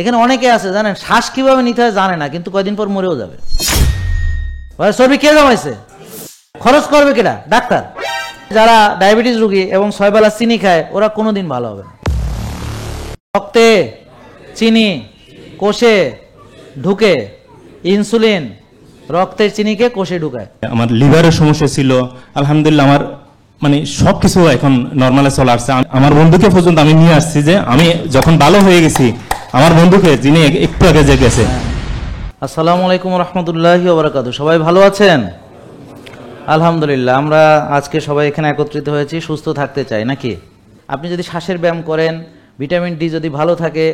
এখানে অনেকে আছে জানেন, শ্বাস কিভাবে নিতে হয় জানে না, কিন্তু কয়দিন পর মরেও যাবে। চর্বি কে জমাইছে? খরচ করবে কেটা? ডাক্তার। যারা ডায়াবেটিস রোগী এবং 6 বেলা চিনি খায় ওরা কোনোদিন ভালো হবে না। রক্তে চিনি কোষে ঢুকে, ইনসুলিন রক্তের চিনিকে কোষে ঢুকায়। আমার লিভারের সমস্যা ছিল, আলহামদুলিল্লাহ আমার মানে সবকিছু এখন নর্মালে চলে আসছে। আমার বন্ধুকে পর্যন্ত আমি নিয়ে আসছি যে আমি যখন ভালো হয়ে গেছি, আমার বন্ধুকে যিনি একটু আগে যে গেছে। আসসালামু আলাইকুম রহমতুল্লাহি ওয়া বারাকাতুহু। সবাই ভালো আছেন? আলহামদুলিল্লাহ। আমরা আজকে সবাই এখানে একত্রিত হয়েছি সুস্থ থাকতে চাই নাকি? আপনি যদি শ্বাসের ব্যায়াম করেন, ভিটামিন ডি যদি ভালো থাকে,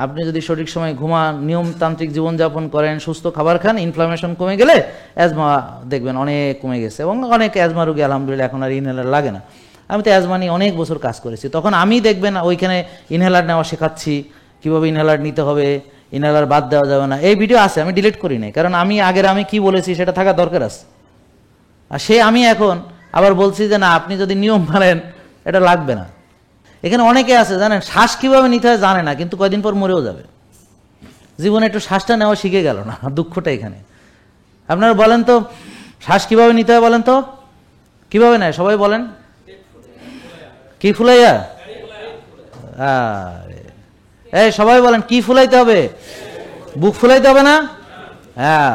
আপনি যদি সঠিক সময় ঘুমান, নিয়মতান্ত্রিক জীবনযাপন করেন, সুস্থ খাবার খান, ইনফ্লামেশন কমে গেলে অ্যাজমা দেখবেন অনেক কমে গেছে। এবং অনেক অ্যাজমা রোগী আলহামদুলিল্লাহ এখন আর ইনহেলার লাগে না। আমি তো অ্যাজমা নিয়ে অনেক বছর কাজ করেছি, তখন আমি দেখবেন ওইখানে ইনহেলার নেওয়া শেখাচ্ছি, কীভাবে ইনহেলার নিতে হবে, ইনহেলার বাদ দেওয়া যাবে না। এই ভিডিও আছে, আমি ডিলিট করি নাই, কারণ আমি কি বলেছি সেটা থাকা দরকার আছে। আর আমি এখন আবার বলছি যে না, আপনি যদি নিয়ম মানেন এটা লাগবে না। এখানে অনেকে আছে জানেন, শ্বাস কিভাবে নিতে হয় জানে না, কিন্তু কয়দিন পর মরেও যাবে। জীবনে একটু শ্বাসটা নেওয়া শিখে গেল না, দুঃখটা এখানে। আপনারা বলেন তো শ্বাস কিভাবে নিতে হয়, বলেন তো কিভাবে নেয়? সবাই বলেন। কি ফুলাইয়া? এই সবাই বলেন, কি ফুলাইতে হবে? বুক ফুলাইতে হবে না? হ্যাঁ,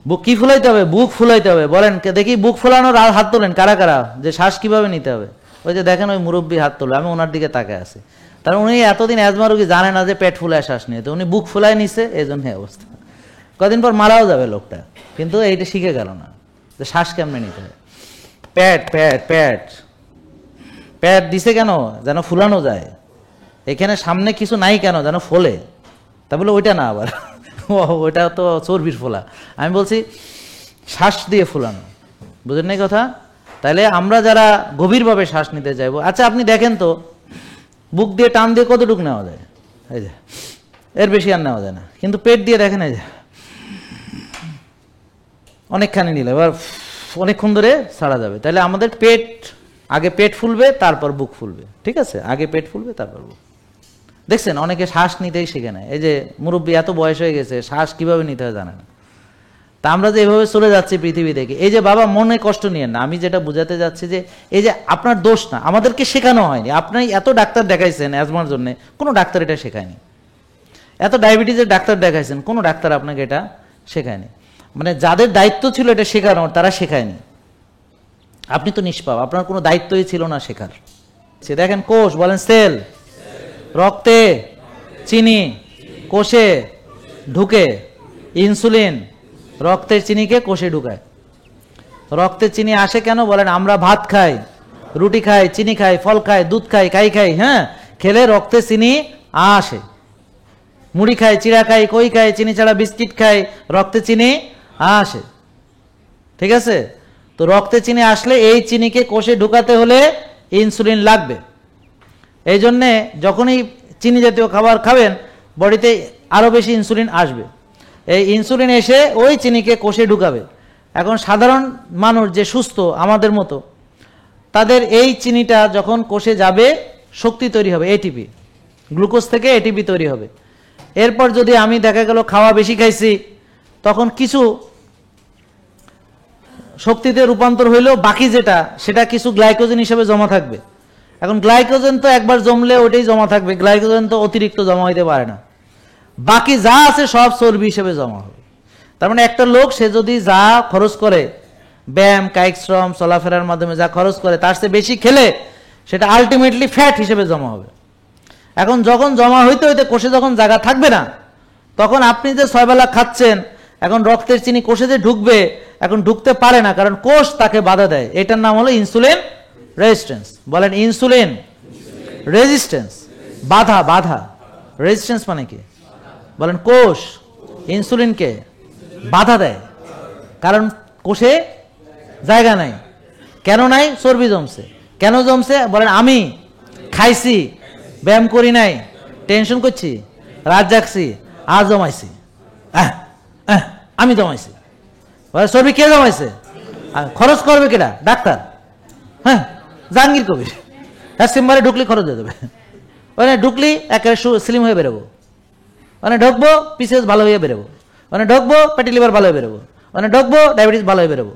বুক কি ফুলাইতে হবে? বুক ফুলাইতে হবে। বলেন দেখি, বুক ফুলানোর হাত তোলেন কারা কারা, যে শ্বাস কিভাবে নিতে হবে। ওই যে দেখেন ওই মুরব্বী হাত তোলে, আমি ওনার দিকে তাকায় আছি। তার উনি এতদিন অ্যাজমা রোগী, জানে না যে পেট ফুলায় শ্বাস নিয়ে, তো উনি বুক ফুলায় নিছে, এই জন্য অবস্থা। কদিন পর মারাও যাবে লোকটা, কিন্তু এইটা শিখে গেল না যে শ্বাস কেমনে নিতে হয়। প্যাট প্যাট প্যাট প্যাট দিছে কেন? যেন ফুলানো যায়। এখানে সামনে কিছু নাই কেন? যেন ফোলে। তা বলে ওইটা না, আবার ওইটা তো চর্বির ফোলা। আমি বলছি শ্বাস দিয়ে ফুলানো। বুঝেন নাই কথা? তাইলে আমরা যারা গভীরভাবে শ্বাস নিতে চাইবো, আচ্ছা আপনি দেখেন তো বুক দিয়ে টান দিয়ে কতটুকু নেওয়া যায়? এই যে এর বেশি আর নেওয়া যায় না। কিন্তু পেট দিয়ে দেখেন, এই যে অনেকখানি নিলে এবার অনেকক্ষণ ধরে ছাড়া যাবে। তাহলে আমাদের আগে পেট ফুলবে, তারপর বুক ফুলবে। ঠিক আছে, আগে পেট ফুলবে, তারপর বুক। দেখছেন অনেকে শ্বাস নিতেই শিখে নেয়। এই যে মুরব্বী এত বয়স হয়ে গেছে, শ্বাস কিভাবে নিতে হয় জানে না। তা আমরা যে এভাবে চলে যাচ্ছি পৃথিবী থেকে, এই যে বাবা মনে কষ্ট নিয়েন না, আমি যেটা বুঝাতে যাচ্ছি যে এই যে আপনার দোষ না, আমাদেরকে শেখানো হয়নি। আপনি এত ডাক্তার দেখাইছেন অ্যাজমার জন্য, কোনো ডাক্তার এটা শেখায়নি। এত ডায়াবেটিসের ডাক্তার দেখাইছেন, কোনো ডাক্তার আপনাকে এটা শেখায়নি। মানে যাদের দায়িত্ব ছিল এটা শেখানোর, তারা শেখায়নি। আপনি তো নিষ্পাপ, আপনার কোনো দায়িত্বই ছিল না শেখার। দেখেন কোষ, বলেন সেল। রক্তে চিনি কোষে ঢুকে, ইনসুলিন রক্তের চিনিকে কোষে ঢুকায়। রক্তের চিনি আসে কেন? বলেন আমরা ভাত খাই, রুটি খাই, চিনি খাই, ফল খাই, দুধ খাই, খাই, হ্যাঁ, খেলে রক্তে চিনি আসে। মুড়ি খাই, চিড়া খাই, কই খাই, চিনি ছাড়া বিস্কিট খাই, রক্তে চিনি আসে। ঠিক আছে, তো রক্তে চিনি আসলে এই চিনিকে কোষে ঢুকাতে হলে ইনসুলিন লাগবে। এই জন্যে যখনই চিনি জাতীয় খাবার খাবেন, বডিতে আরো বেশি ইনসুলিন আসবে। এই ইনসুলিন এসে ওই চিনিকে কোষে ঢুকাবে। এখন সাধারণ মানুষ যে সুস্থ আমাদের মতো, তাদের এই চিনিটা যখন কোষে যাবে, শক্তি তৈরি হবে, এটিপি, গ্লুকোজ থেকে এটিপি তৈরি হবে। এরপর যদি আমি দেখা গেল খাওয়া বেশি খাইছি, তখন কিছু শক্তিতে রূপান্তর হইলেও বাকি যেটা, সেটা কিছু গ্লাইকোজেন হিসেবে জমা থাকবে। এখন গ্লাইকোজেন তো একবার জমলে ওটাই জমা থাকবে, গ্লাইকোজেন তো অতিরিক্ত জমা হইতে পারে না। বাকি যা আছে সব চর্বি হিসেবে জমা হবে। তার মানে একটা লোক, সে যদি যা খরচ করে, ব্যায়াম, কায়িক শ্রম, চলাফেরার মাধ্যমে যা খরচ করে, তার চেয়ে বেশি খেলে সেটা আলটিমেটলি ফ্যাট হিসেবে জমা হবে। এখন যখন জমা হইতে হইতে কোষে যখন জায়গা থাকবে না, তখন আপনি যে 6 বেলা খাচ্ছেন, এখন রক্তের চিনি কোষে যে ঢুকবে, এখন ঢুকতে পারে না, কারণ কোষ তাকে বাধা দেয়। এটার নাম হলো ইনসুলিন রেজিস্ট্যান্স। বলেন ইনসুলিন রেজিস্ট্যান্স, বাধা। বাধা, রেজিস্ট্যান্স মানে কি? বলেন কোষ ইনসুলিনকে বাধা দেয়, কারণ কোষে জায়গা নাই। কেন নাই? চর্বি জমছে। কেন জমছে? বলেন আমি খাইছি, ব্যায়াম করি নাই, টেনশন করছি, রাত জাগছি, আর জমাইছি। আমি জমাইছি। চর্বি কে জমাইছে? খরচ করবে কেটা? ডাক্তার। হ্যাঁ, জাহাঙ্গীর কবির। হ্যাঁ, চেম্বারে ঢুকলি খরচ হয়ে যাবে। ওখানে ঢুকলি একেবারে স্লিম হয়ে বেরোবো। মানে ঢুকবো পিসেস ভালো হয়ে বেরোবো, মানে ঢুকবো ফ্যাটি লিভার ভালো হয়ে বেরোবো, মানে ঢুকবো ডায়াবেটিস ভালো হয়ে বেরোবো,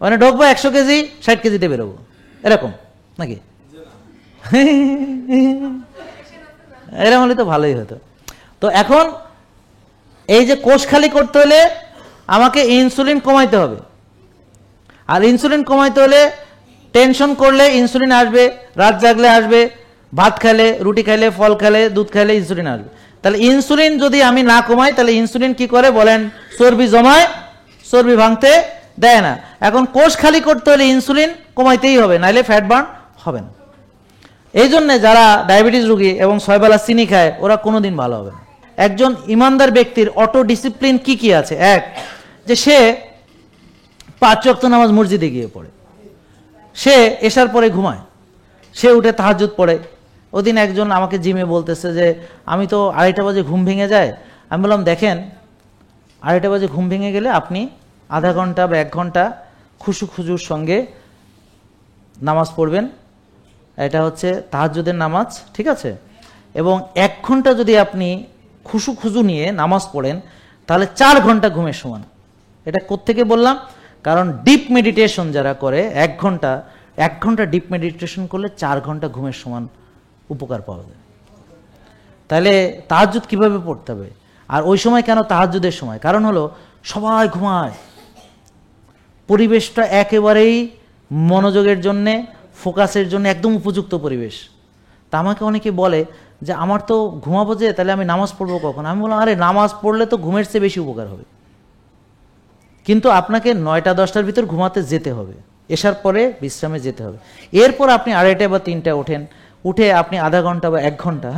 মানে ঢুকবো 100 কেজি 60 কেজিতে বেরোবো, এরকম নাকি? এরকম হলে তো ভালোই হতো। তো এখন এই যে কোষ খালি করতে হলে আমাকে ইনসুলিন কমাইতে হবে, আর ইনসুলিন কমাইতে হলে টেনশন করলে ইনসুলিন আসবে, রাত জাগলে আসবে, ভাত খেলে, রুটি খাইলে, ফল খেলে, দুধ খাইলে ইনসুলিন আসবে। তাহলে ইনসুলিন যদি আমি না কমাই তাহলে ইনসুলিন কি করে বলেন? চর্বি জমায়, চর্বি ভাঙতে দেয় না। এখন কোষ খালি করতে হলে ইনসুলিন কমাইতেই হবে, নাইলে ফ্যাট বার্ন হবে না। এই জন্যে যারা ডায়াবেটিস রোগী এবং 6 বেলা চিনি খায় ওরা কোনোদিন ভালো হবে না। একজন ইমানদার ব্যক্তির অটো ডিসিপ্লিন কি কি আছে? এক, যে সে 5 ওয়াক্ত নামাজ মসজিদে গিয়ে পড়ে, সে এশার পরে ঘুমায়, সে উঠে তাহাজ্জুদ পড়ে। ওদিন একজন আমাকে জিমে বলতেছে যে আমি তো 2:30 বাজে ঘুম ভেঙে যায়। আমি বললাম দেখেন, 2:30 বাজে ঘুম ভেঙে গেলে আপনি আধা ঘন্টা বা 1 ঘন্টা খুশু খুজুর সঙ্গে নামাজ পড়বেন, এটা হচ্ছে তাহাজ্জুদের নামাজ, ঠিক আছে? এবং 1 ঘন্টা যদি আপনি খুশু খুজু নিয়ে নামাজ পড়েন তাহলে 4 ঘন্টা ঘুমের সমান। এটা কোত্থেকে বললাম? কারণ ডিপ মেডিটেশন যারা করে 1 ঘন্টা ডিপ মেডিটেশন করলে 4 ঘন্টা ঘুমের সমান উপকার পাওয়া যায়। তাহলে তাহাজ্জুদ কিভাবে পড়তে হবে? আর ওই সময় কেন তাহাজ্জুদের সময়? কারণ হলো সবাই ঘুমায়, পরিবেশটা একেবারেই মনোযোগের জন্যে, ফোকাসের জন্য একদম উপযুক্ত পরিবেশ। তা আমাকে অনেকে বলে যে আমার তো ঘুমাবো, যে তাহলে আমি নামাজ পড়বো কখন? আমি বললাম আরে নামাজ পড়লে তো ঘুমের চেয়ে বেশি উপকার হবে, কিন্তু আপনাকে 9টা-10টার ভিতর ঘুমাতে যেতে হবে, এসার পরে বিশ্রামে যেতে হবে। এরপর আপনি 2:30 বা 3টায় ওঠেন, উঠে আপনি আধা ঘন্টা বা 1 ঘন্টা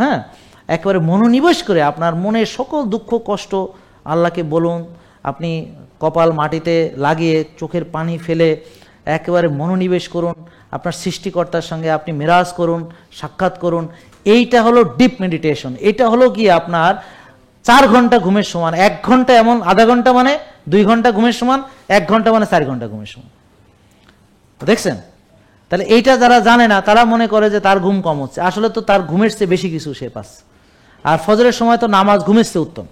একেবারে মনোনিবেশ করে আপনার মনের সকল দুঃখ কষ্ট আল্লাহকে বলুন, আপনি কপাল মাটিতে লাগিয়ে চোখের পানি ফেলে একেবারে মনোনিবেশ করুন, আপনার সৃষ্টিকর্তার সঙ্গে আপনি মেরাজ করুন, সাক্ষাৎ করুন। এইটা হলো ডিপ মেডিটেশন। এটা হলো কি আপনার 4 ঘন্টা ঘুমের সমান। 1 ঘন্টা এমন, আধা ঘন্টা মানে 2 ঘন্টা ঘুমের সমান, 1 ঘন্টা মানে 4 ঘন্টা ঘুমের সমান। দেখছেন? তাহলে এইটা যারা জানে না তারা মনে করে যে তার ঘুম কম হচ্ছে, আসলে তো তার ঘুমের চেয়ে বেশি কিছু সে পাচ্ছে। আর ফজরের সময় তো নামাজ ঘুমের চেয়ে উত্তম,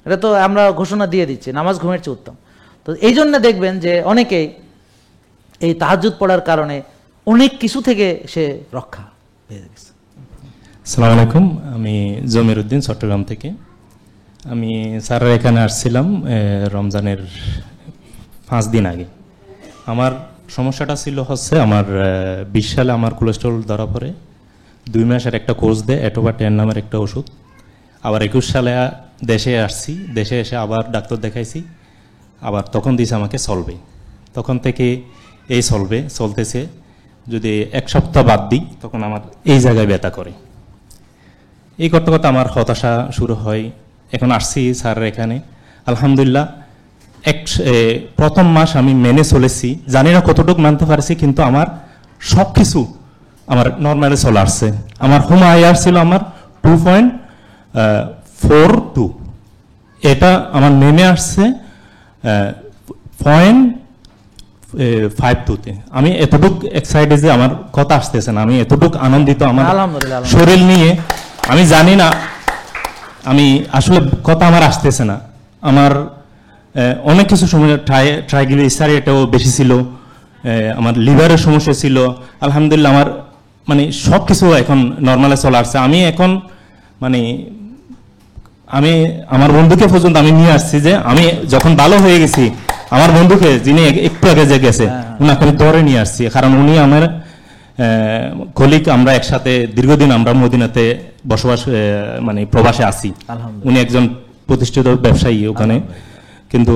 এটা তো আমরা ঘোষণা দিয়ে দিচ্ছি, নামাজ ঘুমের চেয়ে উত্তম। তো এই জন্য দেখবেন যে অনেকেই এই তাহাজ্জুদ পড়ার কারণে অনেক কিছু থেকে সে রক্ষা পেয়ে গেছে। আসসালামু আলাইকুম, আমি জমির উদ্দিন, চট্টগ্রাম থেকে। আমি স্যারের এখানে আসছিলাম রমজানের 5 দিন আগে। আমার সমস্যাটা ছিল হচ্ছে আমার 20 সালে আমার কোলেস্ট্রল ধরা পড়ে, 2 মাসের একটা কোর্স দেয় এটোবা-10 নামের একটা ওষুধ। আবার 21 সালে দেশে আসছি, দেশে এসে আবার ডাক্তার দেখাইছি, আবার তখন দিয়েছে আমাকে সলভে। তখন থেকে এই সলভে চলতেছে, যদি 1 সপ্তাহ বাদ দিই তখন আমার এই জায়গায় ব্যথা করে। এই করতে করতে আমার হতাশা শুরু হয়। এখন আসছি স্যারের এখানে, আলহামদুলিল্লাহ প্রথম মাস আমি মেনে চলেছি, জানি না কতটুকু মানতে পারছি, কিন্তু আমার সব কিছু আমার নর্মালে চলে আসছে। আমার হোম আইআর ছিল আমার 2.42, এটা আমার নেমে আসছে 0.52-তে। আমি এতটুক এক্সাইটেড যে আমার কথা আসতেছে না, আমি এতটুক আনন্দিত আমার শরীর নিয়ে। আমি জানি না, আমি আসলে কথা আমার আসতেছে না। আমার অনেক কিছু সময় ট্রাইগ্লিসারাইডটাও বেশি ছিল, আমার লিভারের সমস্যা ছিল। আলহামদুলিল্লাহ আমার মানে সব কিছু এখন নর্মালে চলে আসছে। আমি এখন মানে আমি আমার বন্ধুকে পর্যন্ত আমি নিয়ে আসছি যে আমি যখন ভালো হয়ে গেছি, আমার বন্ধুকে যিনি একটু আগে যে গেছে উনাকে ধরে নিয়ে আসছি, কারণ উনি আমার কলিগ, আমরা একসাথে দীর্ঘদিন আমরা মদিনাতে বসবাস মানে প্রবাসে আছি। উনি একজন প্রতিষ্ঠিত ব্যবসায়ী ওখানে, কিন্তু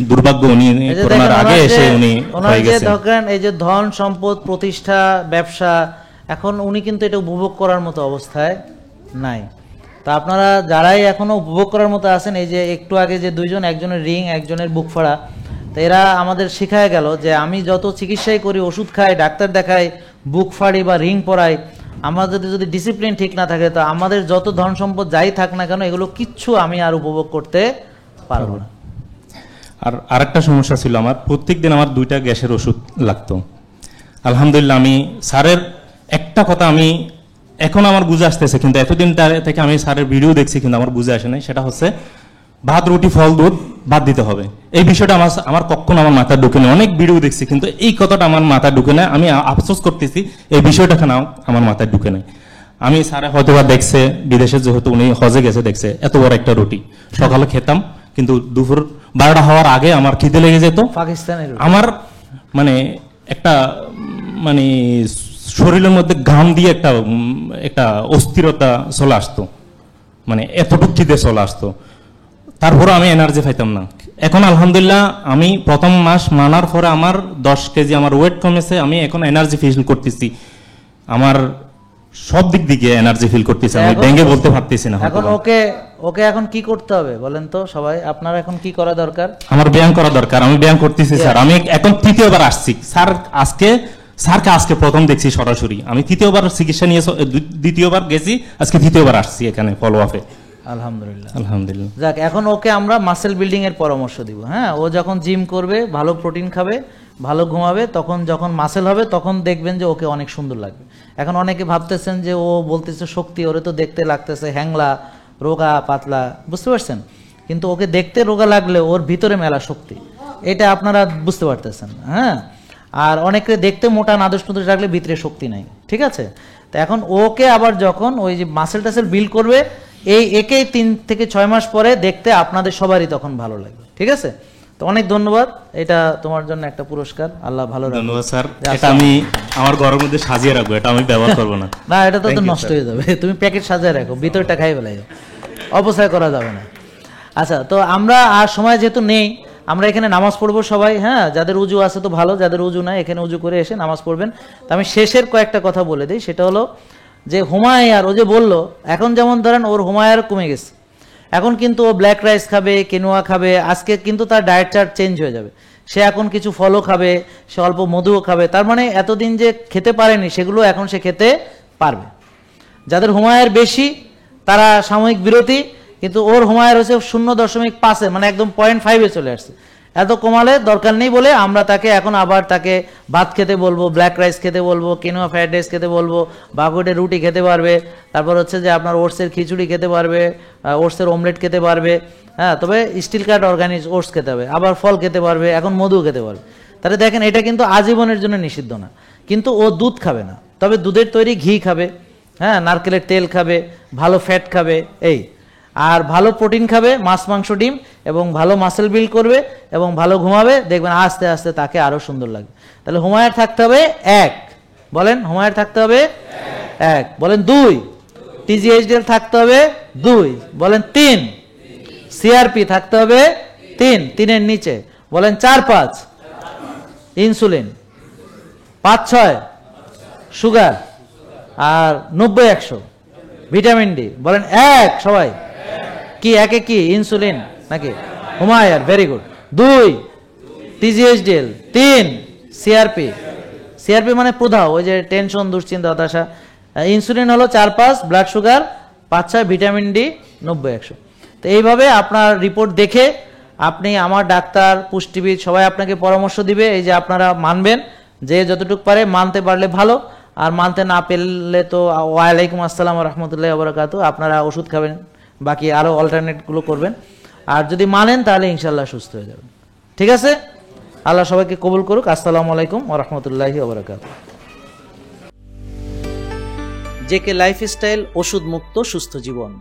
দুর্ভাগ্য উনি করোনার আগে এসে উনি হয়ে গেছে। এই যে ধন সম্পদ প্রতিষ্ঠা ব্যবসা, এখন উনি কিন্তু এটা উপভোগ করার মতো অবস্থায় নাই। তা আপনারা যারাই এখনো উপভোগ করার মতো আছেন, এই যে একটু আগে যে 2 জন, একজনের রিং একজনের বুক ফাড়া, তো এরা আমাদের শিখায় গেল যে আমি যত চিকিৎসাই করি, ওষুধ খাই, ডাক্তার দেখাই, বুক ফাড়ি বা রিং পরাই, আমাদের যদি ডিসিপ্লিন ঠিক না থাকে তো আমাদের যত ধন সম্পদ যাই থাক না কেন এগুলো কিচ্ছু আমি আর উপভোগ করতে পারবো না। আর আরেকটা সমস্যা ছিল আমার, প্রত্যেকদিন আমার 2টা গ্যাসের ওষুধ লাগতো। আলহামদুলিল্লাহ আমি স্যারের একটা কথা আমি এখন আমার বুঝে আসতেছে, কিন্তু এতদিন থেকে আমি স্যারের ভিডিও দেখছি কিন্তু আমার বুঝে আসে নাই। সেটা হচ্ছে ভাত রুটি ফল দুধ বাদ দিতে হবে। এই বিষয়টা আমার কখনো আমার মাথায় ঢুকে নেই। অনেক ভিডিও দেখছি কিন্তু এই কথাটা আমার মাথায় ঢুকে নেই। আমি আফসোস করতেছি এই বিষয়টা কেন আমার মাথায় ঢুকে নেই। আমি স্যারে হয়তো বা দেখছে, বিদেশে যেহেতু উনি হজে গেছে, দেখছে এত বড় একটা রুটি সকালে খেতাম, কিন্তু দুপুর 12টা হওয়ার আগে আমার খিদে লেগে যেত। পাকিস্তানের আমার মানে একটা মানে শরীরের মধ্যে ঘাম দিয়ে একটা অস্থিরতা চলে আসতো, মানে এতটুকু খিদে চলে আসতো। তারপরে আমি এনার্জি পাইতাম না। এখন আলহামদুলিল্লাহ আমি প্রথম মাস মানার পরে আমার 10 কেজি আমার ওয়েট কমেছে। আমি এখন এনার্জি ফিল করতেছি, আমার সব দিক দিকে এনার্জি ফিল করতেছি, আমি ভেঙে বলতে পারতেছি না। এখন ওকে এখন কি করতে হবে বলেন তো সবাই, আপনার এখন কি করা দরকার? আমার ব্যায়াম করা দরকার, আমি ব্যায়াম করতেছি স্যার। আমি এখন তৃতীয়বার আসছি স্যার, স্যারকে আজকে প্রথম দেখছি সরাসরি। আমি তৃতীয়বার চিকিৎসা নিয়ে দ্বিতীয়বার গেছি, আজকে তৃতীয়বার আসছি এখানে ফলো আপে। আলহামদুলিল্লাহ আলহামদুলিল্লাহ। যাক, এখন ওকে আমরা মাসেল বিল্ডিং এর পরামর্শ দিব। হ্যাঁ, ও যখন জিম করবে, ভালো প্রোটিন খাবে, ভালো ঘুমাবে, তখন যখন মাসেল হবে তখন দেখবেন যে ওকে অনেক সুন্দর লাগবে। এখন অনেকে ভাবতেছেন যে ও বলতেছে শক্তি, ওরে তো দেখতে লাগতেছে হ্যাংলা, রোগা পাতলা, বুঝতে পারছেন? কিন্তু ওকে দেখতে রোগা লাগলে ওর ভিতরে মেলা শক্তি, এটা আপনারা বুঝতে পারতেছেন। হ্যাঁ, আর অনেকে দেখতে মোটা নাদুস নুদুস রাখলে ভিতরে শক্তি নাই, ঠিক আছে? তো এখন ওকে আবার যখন ওই যে মাসেল টাসেল বিল্ড করবে, একেই 3 থেকে 6 মাস পরে দেখতে আপনাদের সবারই তখন ভালো লাগবে, ঠিক আছে? তো অনেক ধন্যবাদ, এটা তোমার জন্য একটা পুরস্কার, আল্লাহ ভালো রাখুন। ধন্যবাদ স্যার, এটা আমি আমার ঘরের মধ্যে সাজিয়ে রাখবো, এটা আমি ব্যবহার করবো না। না, এটা তো নষ্ট হয়ে যাবে, তুমি প্যাকেট সাজিয়ে রাখো, ভিতরটা খাই ফেলাই, অপচয় করা যাবে না। আচ্ছা, তো আমরা আর সময় যেহেতু নেই, আমরা এখানে নামাজ পড়বো সবাই। হ্যাঁ, যাদের উজু আছে তো ভালো, যাদের উজু নাই এখানে উজু করে এসে নামাজ পড়বেন। তো আমি শেষের কয়েকটা কথা বলে দিই, সেটা হলো যে হুমায়ুন ও যে বললো, এখন যেমন ধরেন ওর হুমায়ুন কমে গেছে, এখন কিন্তু ও ব্ল্যাক রাইস খাবে, কেনোয়া খাবে, আজকে কিন্তু তার ডায়েট চার্ট চেঞ্জ হয়ে যাবে। সে এখন কিছু ফলও খাবে, সে অল্প মধুও খাবে, তার মানে এতদিন যে খেতে পারেনি সেগুলো এখন সে খেতে পারবে। যাদের হুমায়ুন বেশি তারা সাময়িক বিরতি, কিন্তু ওর হুমায়ুন হচ্ছে 0.5, মানে একদম 0.5-এ চলে আসছে। এত কমালে দরকার নেই বলে আমরা তাকে এখন আবার তাকে ভাত খেতে বলবো, ব্ল্যাক রাইস খেতে বলবো, কেনোয়া ফ্রাইড রাইস খেতে বলবো, বাগোটের রুটি খেতে পারবে, তারপর হচ্ছে যে আপনার ওটসের খিচুড়ি খেতে পারবে, ওটসের অমলেট খেতে পারবে। হ্যাঁ, তবে স্টিল কাট অর্গানিক ওটস খেতে হবে, আবার ফল খেতে পারবে, এখন মধু খেতে পারবে। তাহলে দেখেন, এটা কিন্তু আজীবনের জন্য নিষিদ্ধ না, কিন্তু ও দুধ খাবে না, তবে দুধের তৈরি ঘি খাবে, হ্যাঁ, নারকেলের তেল খাবে, ভালো ফ্যাট খাবে, এই আর ভালো প্রোটিন খাবে, মাছ মাংস ডিম, এবং ভালো মাসেল বিল্ড করবে এবং ভালো ঘুমাবে, দেখবেন আস্তে আস্তে তাকে আরো সুন্দর লাগবে। তাহলে হুমায়ুন থাকতে হবে 1, বলেন হুমায়ুন থাকতে হবে 1, বলেন 2, টিজিএইচডিএল থাকতে হবে 2, বলেন 3, সিআরপি থাকতে হবে 3, 3-এর নিচে, বলেন 4-5, ইনসুলিন 5-6, সুগার, আর 90-100 ভিটামিন ডি, বলেন 1 সবাই। কি একে কি ইনসুলিন নাকি? Humayun, very good. 2 TG HDL, 3 CRP, CRP মানে প্রদাহ, ওই যে টেনশন, দুশ্চিন্তা, হতাশা। ইনসুলিন হলো 4-5, ব্লাড সুগার 5-6, ভিটামিন ডি 90-100। তো এইভাবে আপনার রিপোর্ট দেখে আপনি আমার ডাক্তার, পুষ্টিবিদ সবাই আপনাকে পরামর্শ দিবে, এই যে আপনারা মানবেন, যে যতটুকু পারে, মানতে পারলে ভালো, আর মানতে না পেলে তো ওয়ালাইকুম আসসালাম রহমতুল্লাহ বরকাত, আপনারা ওষুধ খাবেন, বাকি আরো অল্টারনেটগুলো করবেন, আর যদি মানেন তাহলে ইনশাল্লাহ সুস্থ হয়ে যাবেন। ঠিক আছে, আল্লাহ সবাইকে কবুল করুক। আসসালামু আলাইকুম ওয়া রাহমাতুল্লাহি ওয়া বারাকাতুহু। জেকে লাইফস্টাইল, ওষুধ মুক্ত সুস্থ জীবন।